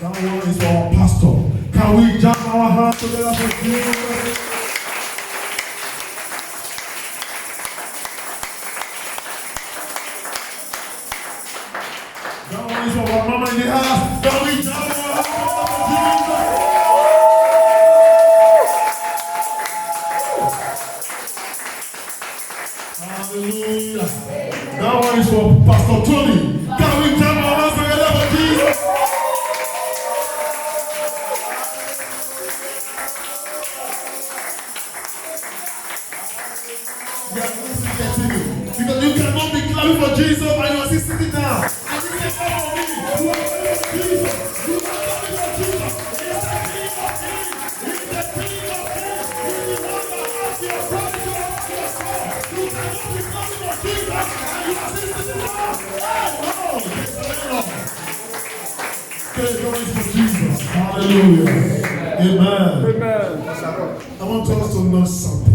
That one is our pastor. Can we jam our hands together for Jesus? That one is our mama in the house. Can we jam our hands together for Jesus? Hallelujah. That one is for Pastor Tony. Can we jam our hands together for Jesus? Because you cannot be clapping for Jesus and you are still sitting down. And you say, "Oh, me, you are clapping for Jesus. You are clapping for Jesus. He's the King of Kings. He's the King of Kings. He's the one that has the authority to have your soul. You cannot be clapping for Jesus and you are still sitting down. Oh, okay, glory for Jesus. Hallelujah. Amen. Amen. I want us to know something.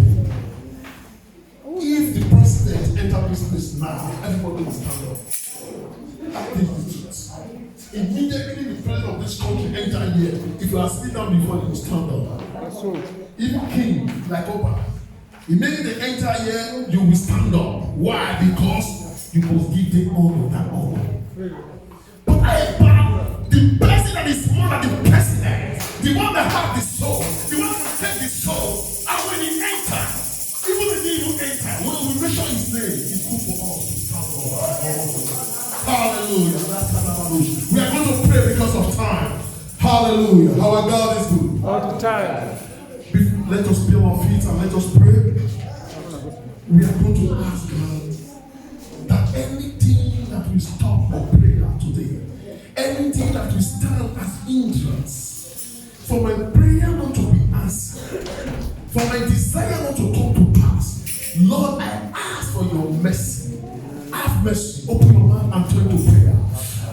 If the president enter this place now, everybody will stand up. This is the truth. Immediately the president of this country enter here, if you are sitting down before, you will stand up. Even king like Opa, immediately they enter here, you will stand up. Why? Because you must give them honor, that honor. But the person that is more than the president, the one that has the soul, the one that takes the soul, and when he enters, even if he will enter, when we mention his name, it's good for us to stand up. Hallelujah. We are going to pray because of time. Hallelujah. Our God is good. All the time. Let us be on our feet and let us pray. We are going to ask God that anything that will stop our prayer today, anything that will stand as hindrance for my prayer not to be answered, for my desire not to come to pass, Lord, I ask for your mercy. Have mercy. Open your mouth and turn to prayer.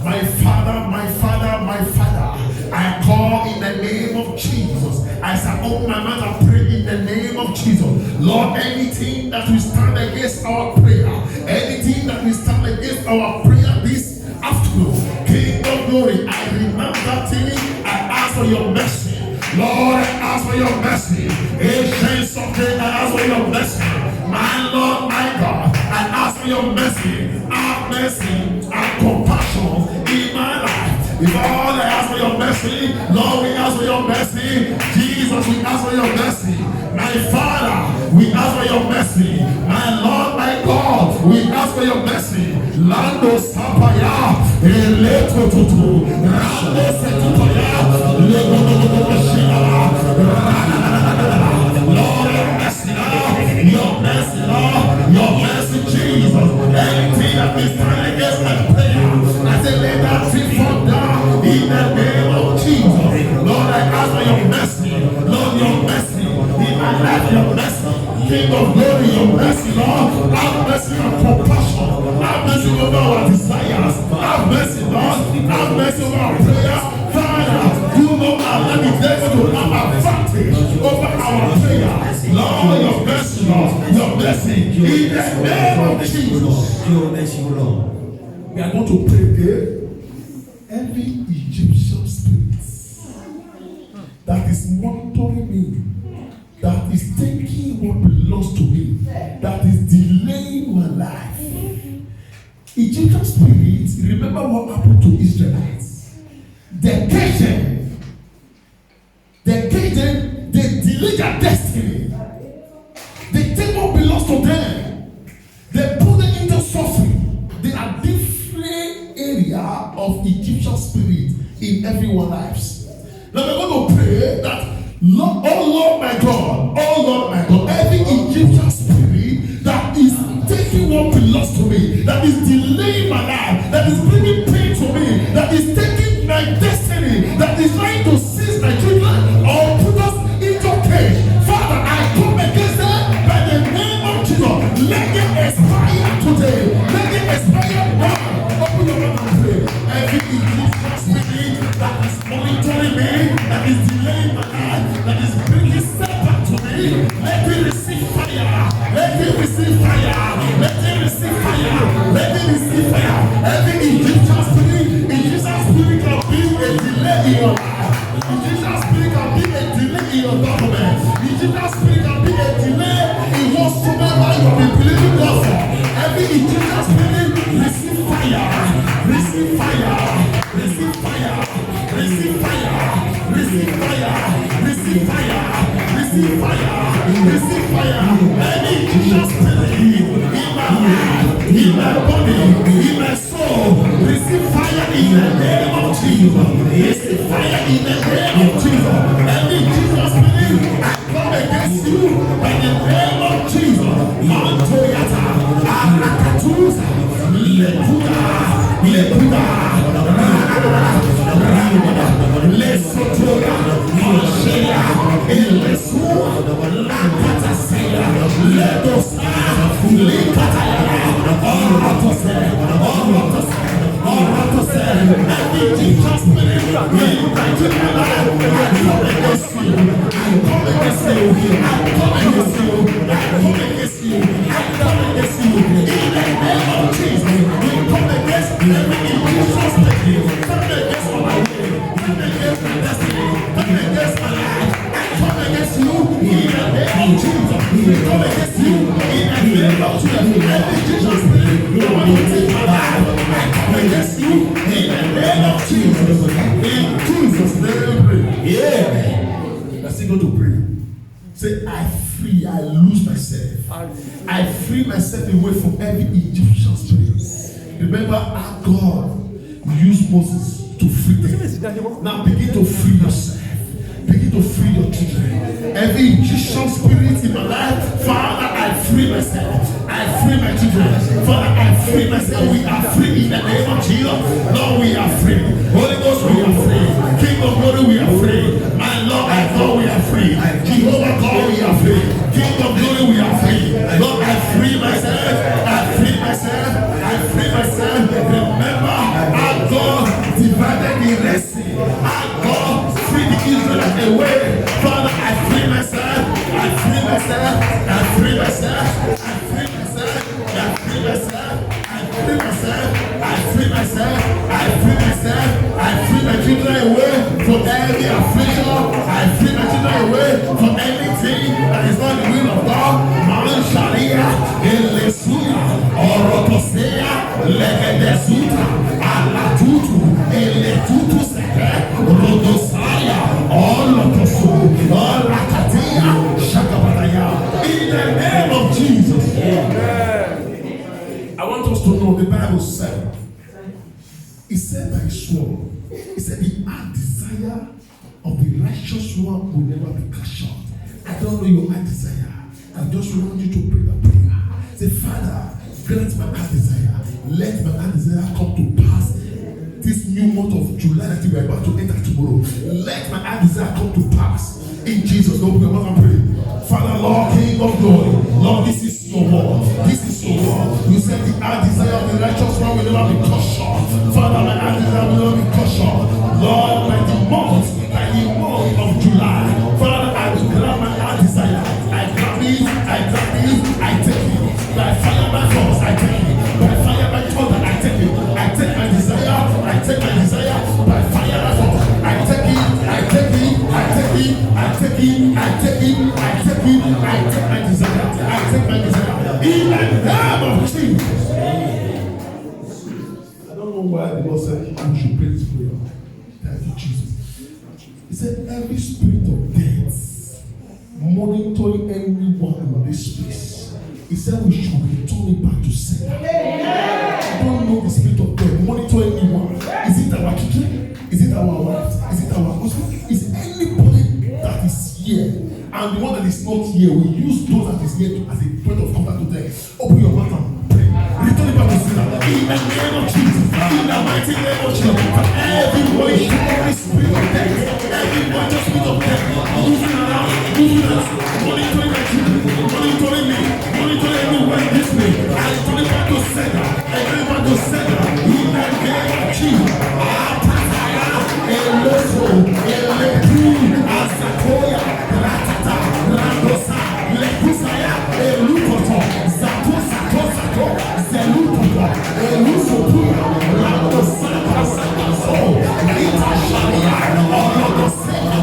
My Father, my Father, my Father, I call in the name of Jesus. As I open my mouth and pray in the name of Jesus. Lord, anything that will stand against our prayer, anything that will stand against our prayer this afternoon, King of glory, I remember that thing. I ask for your mercy. Lord, I ask for your mercy. Ancients of days, I ask for your mercy. My Lord, my God, I ask for your mercy. Have mercy and compassion in my life. If all I ask for your mercy, Lord, we ask for your mercy. Jesus, we ask for your mercy. My Father, we ask for your mercy. My Lord, my God, we ask for your mercy. Lando Sapaya, Eleto Tutu, Rando Setupaya, Lord, your mercy, your mercy, Lord, your mercy, Jesus. Anything that we stand against my prayer, I say, let that thing fall down in the name of Jesus. Lord, I ask for your mercy. Lord, your mercy. In my life, your mercy. King of glory, your mercy, Lord. Have mercy and compassion. Have mercy over our desires. Have mercy, Lord. Have mercy over our prayers. Father, you know our life is there to have advantage over our prayers. Lord, your mercy, Lord. Your mercy. In the name of Jesus. Your mercy, Lord. We are going to pray again. Every Egyptian spirit that is monitoring me, that is taking what belongs to me, that is delaying my life. Egyptian spirits, remember what happened to Israelites. They delay their destiny. They take what belongs to them. They put them into suffering. There are different areas of Egyptian spirit in everyone's lives. Now we're going to pray that, Lord, oh Lord my God, every Egyptian spirit that is taking what belongs to me, that is delaying my life, that is bringing pain to me, that is taking my destiny, that is trying to seize my children or put us into cage. Father, I come against them by the name of Jesus. Let them expire today. Let them expire now. Open your mouth and pray. Every Egyptian spirit that is monitoring me, that is delaying my life, that is bringing setback to me, let it receive fire. Let it receive fire. Let it receive fire. Let it receive fire. Every Egyptian spirit of being a delay in your in my soul. Receive fire in the name of Jesus. Receive fire in the name of Jesus. Every Jesus spirit, I come against you by the name of Jesus. Mantoyata, Arakatusa, Lepuda, Lesotora, Mashea, Elesua, Lakatasea, Ledosa, Lekataya, every Jesus spirit, I come against you. In the name of Jesus, we come against every Jesus spirit. Come against my way, come against my destiny, come against my life. I come against you in the name of Jesus. We come against you in the name of Jesus. Every Jesus spirit, you want to take my life. I come against you in the name of Jesus. In Jesus' name, pray. Yeah. Let's go to pray. Say, I lose myself. I free myself away from every Egyptian spirit. Remember, our God used Moses to free them. Now begin to free yourself. Begin to free your children. Every Egyptian spirit in my life, Father, I free myself. I free my children. Father, I free myself. We are free in the name of Jesus. Lord, we are free. Holy Ghost, we are free. King of glory, we are free. My Lord, I thought we are free. Jehovah God, we are free. King of glory, we are free. Lord, I free myself. I free myself. I free myself. Remember, our God divided the Red Sea. Our God free the Israelites away. Father, I free myself. I free myself. I free myself. I free myself. I free myself. I free myself. I free myself. I free myself. I free my children away from every affliction. I free my children away from anything that is not the will of God. Man Sharia, Elesuya, Orotosea, Legedesuta, Alatutu, Eletutu Seke, Rodosaya, Olotosu, Olakatia, Shakabaraya. In the name of Jesus. I want us to know the Bible said. It said by his sword. It said the heart desire of the righteous one will never be cut short. I don't know your heart desire. I just want you to pray that prayer. Say, Father, grant my heart desire. Let my heart desire come to pass this new month of July that we are about to enter tomorrow. Let my heart desire come to pass. In Jesus' name, we are praying. Father, Lord, King of glory, Lord, this is your word. This is your word. You said the heart desire of the righteous one will never be cut short. Father, my heart desire will never be cut short. Lord, by the month of July, Father, I will grab my heart desire. I grab it, I take it. By fire, by force, I take it. By fire, by thunder, I take it. I take my desire, by fire, by force. I take it, I take my desire. In the name of Jesus. I don't know why the Lord said we should pray this prayer. Thank you, Jesus. He said, every spirit of death monitoring anyone in this place. He said we should return it back to sender. I don't know the spirit of death monitoring anyone. Is it our children? Is it our wives? Is it our husband? Is it anybody that is here? And the one that is not here, we use those that is here as a point of contact to them. Open your mouth and pray. Return it back to sender. In the name of Jesus. In the mighty name of Jesus. Everybody, every spirit of death, every spirit of death, moving around, monitoring my children, monitoring me, monitoring everyone in this way. I return it back to sender. Everyone to sender. In the name of Jesus. Eloso, Elepu, Asakoya, Ratata, Randosa, Lekusaya, Elukoto, Zato, Zelukoto, Elusopura, Randosa, Saso, Rita Sharia, Olodoseka,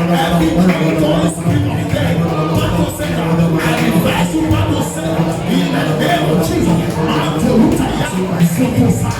every great spirit of death, Batoseka, I reverse you, Batoseka, in the name of Jesus, Mantelutaya, Sotosa.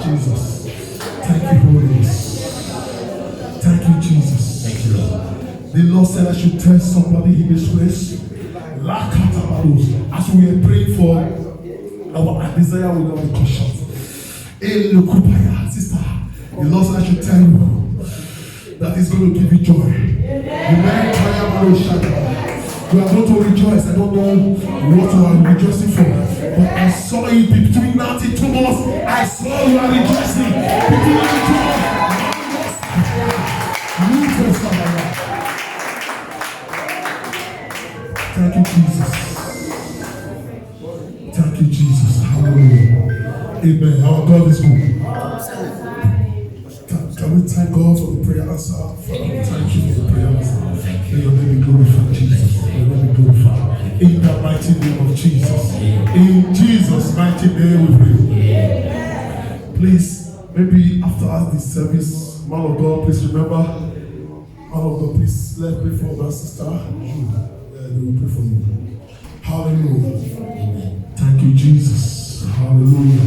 Jesus. Thank you, Holy Ghost. Thank you, Jesus. Thank you, Lord. The Lord said I should tell somebody in this place. As we are praying for our desire will not be cut short. Sister, the Lord said I should tell you that He's going to give you joy. You are going to rejoice. I don't know what you are rejoicing for, but I saw you between now till 2 months. I saw you are rejoicing between now till 2 months. Thank you, Jesus. Thank you, Jesus. Hallelujah. Amen. Our God is good. Can we thank God for the prayer answer? Thank you for the prayer answer. May your name be glorified, Jesus. May your name be glorified. In the mighty name of Jesus. In Jesus' mighty name we pray. Please, maybe after this service, man of God, please remember, man of God, please let's pray for my sister. They will pray for you. Hallelujah. Thank you, Jesus. Hallelujah.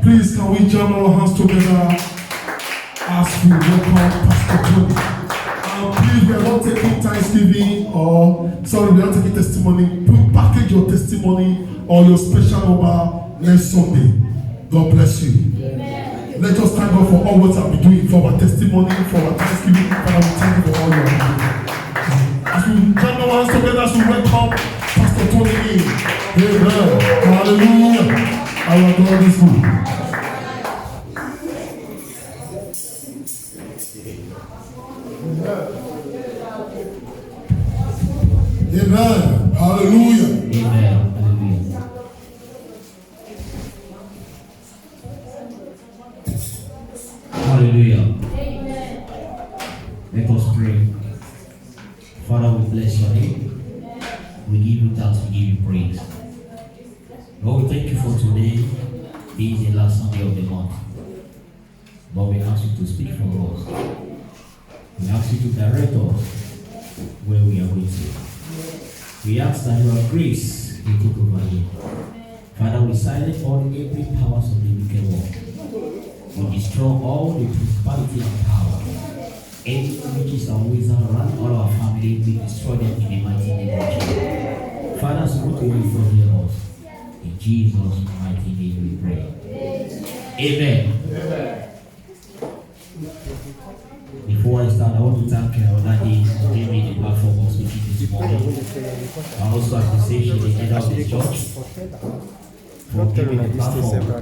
Please, can we join our hands together as we welcome Pastor Tony? Please, we are not taking Thanksgiving we are not taking testimony. Please package your testimony or your special number next Sunday. God bless you. Amen. Let us thank God for all what I've been doing, for our testimony, for our Thanksgiving. Father, we thank you for all you are doing. As we join our hands together, as we welcome Pastor Tony in. Amen. Hallelujah. Our God is good. Amen. Hallelujah. Amen. Hallelujah. Hallelujah. Amen. Let us pray. Father, we bless your name. We give you thanks, we give you praise. Lord, we thank you for today being the last Sunday of the month. Lord, we ask you to speak for us. We ask you to direct us where we are waiting. We ask that your grace will take over here. Father, we silence all the every powers of the wicked world. We destroy all the principality and power. Any witches and wizards around all our family, we destroy them in the mighty name of Jesus. Father, speak away from here us. In Jesus' mighty name we pray. Amen. Amen. Before I start, I want to thank our daddy who gave me the platform of speaking this morning. I also appreciate the head of the church for giving me the platform.